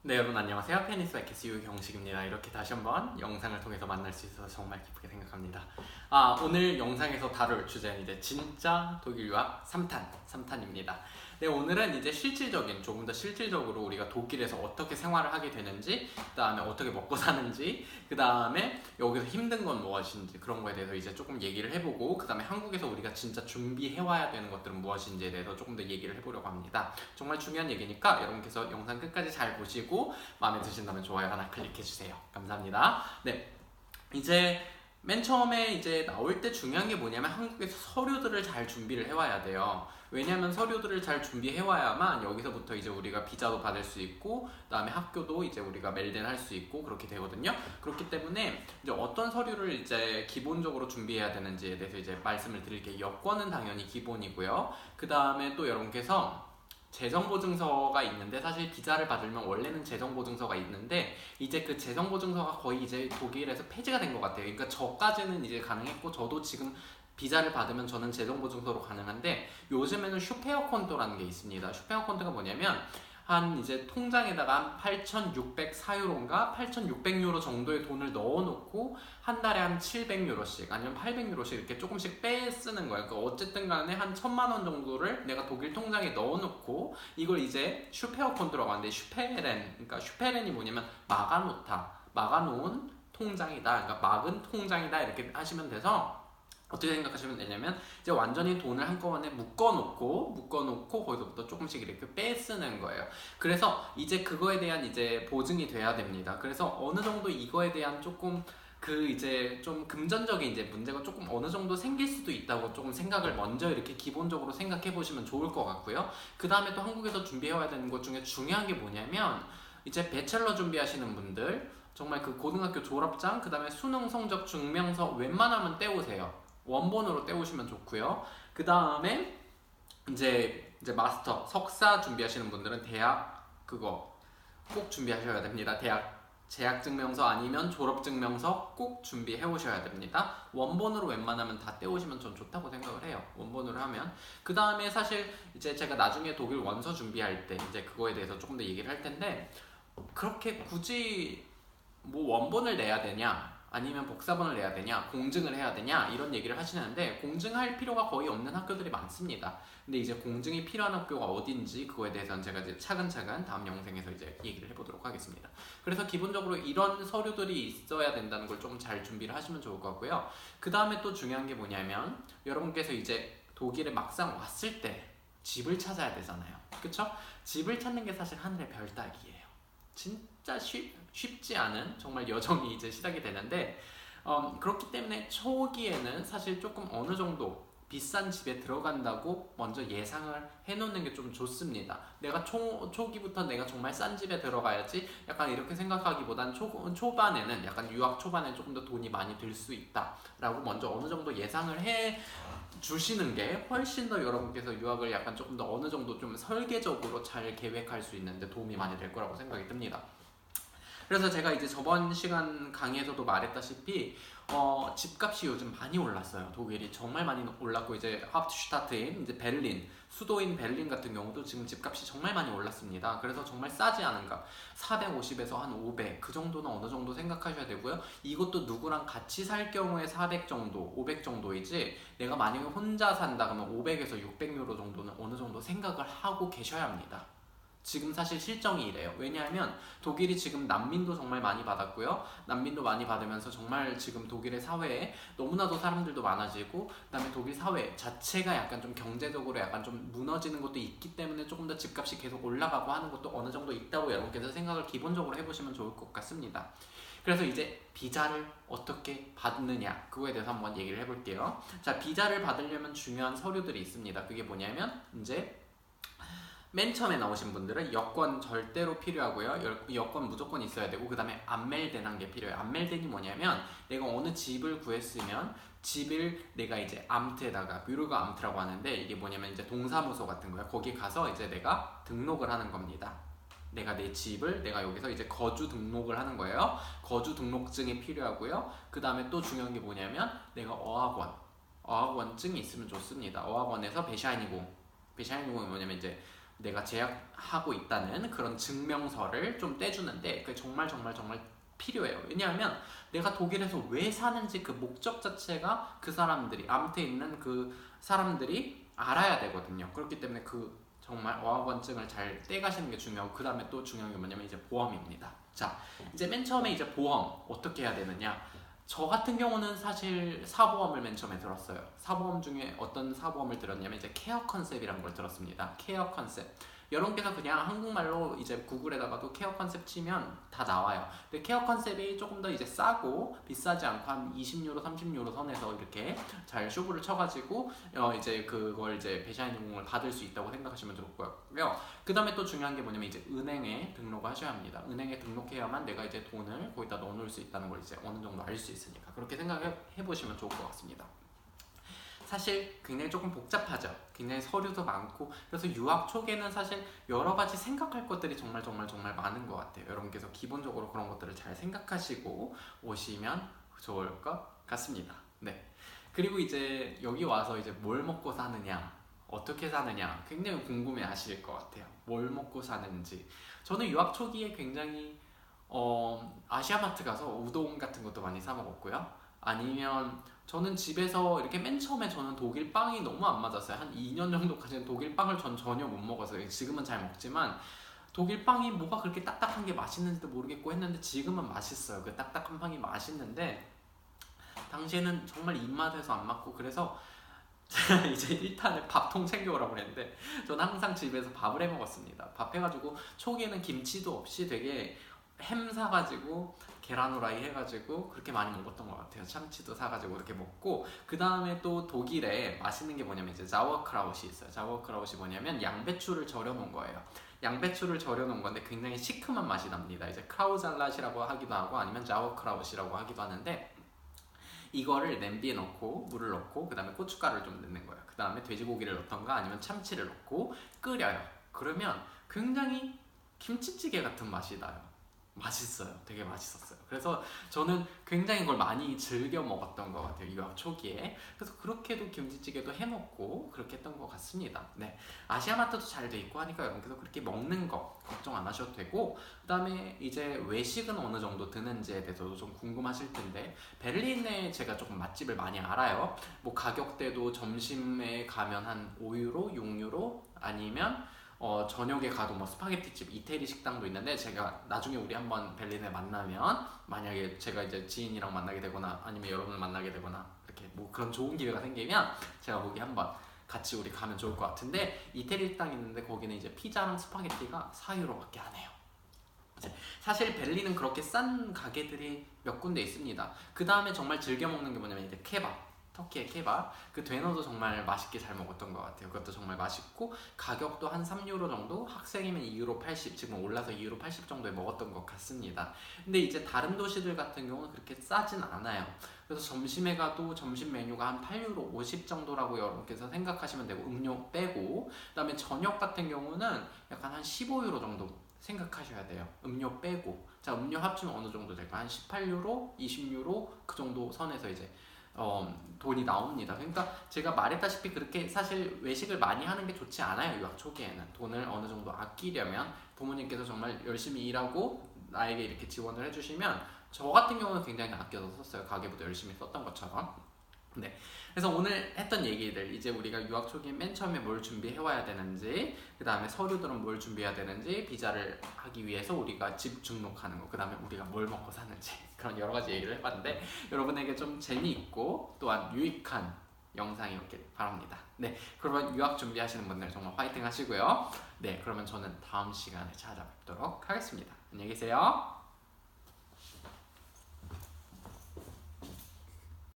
네, 여러분 안녕하세요. 페니스 아키스 유경식입니다. 이렇게 다시 한번 영상을 통해서 만날 수 있어서 정말 기쁘게 생각합니다. 오늘 영상에서 다룰 주제는 이제 진짜 독일 유학 3탄입니다. 네, 오늘은 이제 조금 더 실질적으로 우리가 독일에서 어떻게 생활을 하게 되는지, 그 다음에 어떻게 먹고 사는지, 그 다음에 여기서 힘든 건 무엇인지 그런 거에 대해서 이제 조금 얘기를 해보고, 그 다음에 한국에서 우리가 진짜 준비해와야 되는 것들은 무엇인지에 대해서 조금 더 얘기를 해보려고 합니다. 정말 중요한 얘기니까 여러분께서 영상 끝까지 잘 보시고 마음에 드신다면 좋아요 하나 클릭해주세요. 감사합니다. 네, 이제 맨 처음에 이제 나올 때 중요한 게 뭐냐면 한국에서 서류들을 잘 준비를 해와야 돼요. 왜냐하면 서류들을 잘 준비해와야만 여기서부터 이제 우리가 비자도 받을 수 있고, 그 다음에 학교도 이제 우리가 멜덴 할 수 있고 그렇게 되거든요. 그렇기 때문에 이제 어떤 서류를 이제 기본적으로 준비해야 되는지에 대해서 이제 말씀을 드릴게요. 여권은 당연히 기본이고요. 그 다음에 또 여러분께서 재정보증서가 있는데, 사실 비자를 받으면 원래는 재정보증서가 있는데 이제 그 재정보증서가 거의 이제 독일에서 폐지가 된 것 같아요. 그러니까 저까지는 이제 가능했고, 저도 지금 비자를 받으면 저는 재정보증서로 가능한데, 요즘에는 슈페어콘토라는 게 있습니다. 슈페어콘토가 뭐냐면 한 이제 통장에다가 8,604유로인가 8,600유로 정도의 돈을 넣어놓고 한 달에 한 700유로씩 아니면 800유로씩 이렇게 조금씩 빼 쓰는 거예요. 그러니까 어쨌든 간에 한 1,000만 원 정도를 내가 독일 통장에 넣어놓고, 이걸 이제 슈페어콘토라고 하는데, 그러니까 슈페렌이 뭐냐면 막아놓은 통장이다. 그러니까 막은 통장이다 이렇게 하시면 돼서, 어떻게 생각하시면 되냐면 이제 완전히 돈을 한꺼번에 묶어놓고 거기서부터 조금씩 이렇게 빼쓰는 거예요. 그래서 이제 그거에 대한 이제 보증이 돼야 됩니다. 그래서 어느 정도 이거에 대한 조금 그 이제 좀 금전적인 이제 문제가 조금 어느 정도 생길 수도 있다고 조금 생각을 먼저 이렇게 기본적으로 생각해 보시면 좋을 것 같고요. 그 다음에 또 한국에서 준비해와야 되는 것 중에 중요한 게 뭐냐면, 이제 배첼러 준비하시는 분들 정말 그 고등학교 졸업장, 그 다음에 수능 성적 증명서 웬만하면 떼오세요. 원본으로 떼오시면 좋고요. 그 다음에 이제 마스터, 석사 준비하시는 분들은 대학 그거 꼭 준비하셔야 됩니다. 대학 재학증명서 아니면 졸업증명서 꼭 준비해 오셔야 됩니다. 원본으로 웬만하면 다 떼오시면 전 좋다고 생각을 해요. 원본으로 하면. 그 다음에 사실 이제 제가 나중에 독일 원서 준비할 때 이제 그거에 대해서 조금 더 얘기를 할 텐데, 그렇게 굳이 뭐 원본을 내야 되냐, 아니면 복사본을 내야 되냐, 공증을 해야 되냐, 이런 얘기를 하시는데, 공증할 필요가 거의 없는 학교들이 많습니다. 근데 이제 공증이 필요한 학교가 어딘지 그거에 대해서는 제가 이제 차근차근 다음 영상에서 이제 얘기를 해보도록 하겠습니다. 그래서 기본적으로 이런 서류들이 있어야 된다는 걸 좀 잘 준비를 하시면 좋을 것 같고요. 그 다음에 또 중요한 게 뭐냐면, 여러분께서 이제 독일에 막상 왔을 때 집을 찾아야 되잖아요. 그쵸? 집을 찾는 게 사실 하늘의 별 따기예요. 진짜 쉽지 않은 정말 여정이 이제 시작이 되는데, 그렇기 때문에 초기에는 사실 조금 어느 정도 비싼 집에 들어간다고 먼저 예상을 해놓는 게 좀 좋습니다. 내가 초기부터 내가 정말 싼 집에 들어가야지 약간 이렇게 생각하기보단 초반에는 약간 유학 초반에 조금 더 돈이 많이 들 수 있다 라고 먼저 어느 정도 예상을 해 주시는 게 훨씬 더 여러분께서 유학을 약간 조금 더 어느 정도 좀 설계적으로 잘 계획할 수 있는데 도움이 많이 될 거라고 생각이 듭니다. 그래서 제가 이제 저번 시간 강의에서도 말했다시피 집값이 요즘 많이 올랐어요. 독일이 정말 많이 올랐고, 이제 하프트슈타트인 이제 베를린, 수도인 베를린 같은 경우도 지금 집값이 정말 많이 올랐습니다. 그래서 정말 싸지 않은 값 450에서 한 500, 그 정도는 어느 정도 생각하셔야 되고요. 이것도 누구랑 같이 살 경우에 400 정도, 500 정도이지, 내가 만약에 혼자 산다 그러면 500에서 600유로 정도는 어느 정도 생각을 하고 계셔야 합니다. 지금 사실 실정이 이래요. 왜냐하면 독일이 지금 난민도 정말 많이 받았고요. 난민도 많이 받으면서 정말 지금 독일의 사회에 너무나도 사람들도 많아지고, 그다음에 독일 사회 자체가 약간 좀 경제적으로 약간 좀 무너지는 것도 있기 때문에 조금 더 집값이 계속 올라가고 하는 것도 어느 정도 있다고 여러분께서 생각을 기본적으로 해보시면 좋을 것 같습니다. 그래서 이제 비자를 어떻게 받느냐, 그거에 대해서 한번 얘기를 해볼게요. 자, 비자를 받으려면 중요한 서류들이 있습니다. 그게 뭐냐면 이제 맨 처음에 나오신 분들은 여권 절대로 필요하고요. 여권 무조건 있어야 되고, 그 다음에 안멜덴한 게 필요해요. 안멜덴이 뭐냐면, 내가 어느 집을 구했으면 집을 내가 이제 암트에다가 뷰르가 암트라고 하는데, 이게 뭐냐면 이제 동사무소 같은 거예요. 거기 가서 이제 내가 등록을 하는 겁니다. 내가 내 집을 내가 여기서 이제 거주 등록을 하는 거예요. 거주 등록증이 필요하고요. 그 다음에 또 중요한 게 뭐냐면, 내가 어학원증이 있으면 좋습니다. 어학원에서 베샤이니공이 뭐냐면 이제 내가 재학하고 있다는 그런 증명서를 좀 떼주는데 그게 정말 필요해요. 왜냐하면 내가 독일에서 왜 사는지 그 목적 자체가 그 사람들이 암트에 있는 그 사람들이 알아야 되거든요. 그렇기 때문에 그 정말 어학원증을 잘 떼가시는 게 중요하고, 그 다음에 또 중요한 게 뭐냐면 이제 보험입니다. 자, 이제 맨 처음에 이제 보험 어떻게 해야 되느냐. 저 같은 경우는 사실 사보험을 맨 처음에 들었어요. 사보험 중에 어떤 사보험을 들었냐면 이제 케어 컨셉이라는 걸 들었습니다. 케어 컨셉. 여러분께서 그냥 한국말로 이제 구글에다가도 케어 컨셉 치면 다 나와요. 근데 케어 컨셉이 조금 더 이제 싸고 비싸지 않고 한 20유로, 30유로 선에서 이렇게 잘 쇼부를 쳐가지고 이제 그걸 이제 배샤이닝공을 받을 수 있다고 생각하시면 좋을 거고요. 그 다음에 또 중요한 게 뭐냐면 이제 은행에 등록을 하셔야 합니다. 은행에 등록해야만 내가 이제 돈을 거기다 넣어놓을 수 있다는 걸 이제 어느 정도 알 수 있으니까 그렇게 생각해 보시면 좋을 것 같습니다. 사실 굉장히 조금 복잡하죠. 굉장히 서류도 많고, 그래서 유학 초기에는 사실 여러 가지 생각할 것들이 정말 많은 것 같아요. 여러분께서 기본적으로 그런 것들을 잘 생각하시고 오시면 좋을 것 같습니다. 네. 그리고 이제 여기 와서 이제 뭘 먹고 사느냐, 어떻게 사느냐 굉장히 궁금해 하실 것 같아요. 뭘 먹고 사는지. 저는 유학 초기에 굉장히 아시아마트 가서 우동 같은 것도 많이 사 먹었고요. 아니면 저는 집에서 이렇게 맨 처음에 저는 독일 빵이 너무 안 맞았어요. 한 2년 정도까지는 독일 빵을 전 전혀 못 먹었어요. 지금은 잘 먹지만 독일 빵이 뭐가 그렇게 딱딱한 게 맛있는지도 모르겠고 했는데 지금은 맛있어요. 그 딱딱한 빵이 맛있는데 당시에는 정말 입맛에서 안 맞고, 그래서 제가 이제 일단은 밥통 챙겨오라고 그랬는데 저는 항상 집에서 밥을 해 먹었습니다. 밥 해가지고 초기에는 김치도 없이 되게 햄 사가지고 계란 후라이 해가지고 그렇게 많이 먹었던 것 같아요. 참치도 사가지고 이렇게 먹고, 그 다음에 또 독일에 맛있는 게 뭐냐면 이제 자워크라웃이 있어요. 자워크라웃이 뭐냐면 양배추를 절여 놓은 거예요. 양배추를 절여 놓은 건데 굉장히 시큼한 맛이 납니다. 이제 크라우잘랏이라고 하기도 하고 아니면 자워크라웃이라고 하기도 하는데, 이거를 냄비에 넣고 물을 넣고 그 다음에 고춧가루를 좀 넣는 거예요. 그 다음에 돼지고기를 넣던가 아니면 참치를 넣고 끓여요. 그러면 굉장히 김치찌개 같은 맛이 나요. 맛있어요. 되게 맛있었어요. 그래서 저는 굉장히 이걸 많이 즐겨 먹었던 것 같아요. 유학 초기에. 그래서 그렇게도 김치찌개도 해 먹고 그렇게 했던 것 같습니다. 네, 아시아마트도 잘 돼 있고 하니까 여러분께서 그렇게 먹는 거 걱정 안 하셔도 되고, 그 다음에 이제 외식은 어느 정도 드는지에 대해서도 좀 궁금하실 텐데, 베를린에 제가 조금 맛집을 많이 알아요. 뭐 가격대도 점심에 가면 한 5유로, 6유로 아니면 저녁에 가도 뭐 스파게티집, 이태리 식당도 있는데, 제가 나중에 우리 한번 베를린에 만나면 만약에 제가 이제 지인이랑 만나게 되거나 아니면 여러분을 만나게 되거나 이렇게 뭐 그런 좋은 기회가 생기면 제가 거기 한번 같이 우리 가면 좋을 것 같은데, 이태리 식당 있는데 거기는 이제 피자랑 스파게티가 4유로밖에 안 해요. 사실 베를린은 그렇게 싼 가게들이 몇 군데 있습니다. 그 다음에 정말 즐겨 먹는 게 뭐냐면 이제 케밥, 터키의 케밥. 그 되너도 정말 맛있게 잘 먹었던 것 같아요. 그것도 정말 맛있고 가격도 한 3유로 정도, 학생이면 2유로 80, 지금 올라서 2유로 80 정도에 먹었던 것 같습니다. 근데 이제 다른 도시들 같은 경우는 그렇게 싸진 않아요. 그래서 점심에 가도 점심 메뉴가 한 8유로 50 정도라고 여러분께서 생각하시면 되고, 음료 빼고. 그 다음에 저녁 같은 경우는 약간 한 15유로 정도 생각하셔야 돼요. 음료 빼고. 자, 음료 합치면 어느 정도 될까? 한 18유로, 20유로 그 정도 선에서 이제 돈이 나옵니다. 그러니까 제가 말했다시피 그렇게 사실 외식을 많이 하는 게 좋지 않아요. 유학 초기에는 돈을 어느 정도 아끼려면 부모님께서 정말 열심히 일하고 나에게 이렇게 지원을 해주시면, 저 같은 경우는 굉장히 아껴서 썼어요. 가계부도 열심히 썼던 것처럼. 네, 그래서 오늘 했던 얘기들, 이제 우리가 유학 초기에 맨 처음에 뭘 준비해 와야 되는지, 그 다음에 서류들은 뭘 준비해야 되는지, 비자를 하기 위해서 우리가 집 등록하는 거, 그 다음에 우리가 뭘 먹고 사는지, 그런 여러 가지 얘기를 해봤는데 여러분에게 좀 재미있고 또한 유익한 영상이었길 바랍니다. 네, 그러면 유학 준비하시는 분들 정말 화이팅 하시고요. 네, 그러면 저는 다음 시간에 찾아뵙도록 하겠습니다. 안녕히 계세요.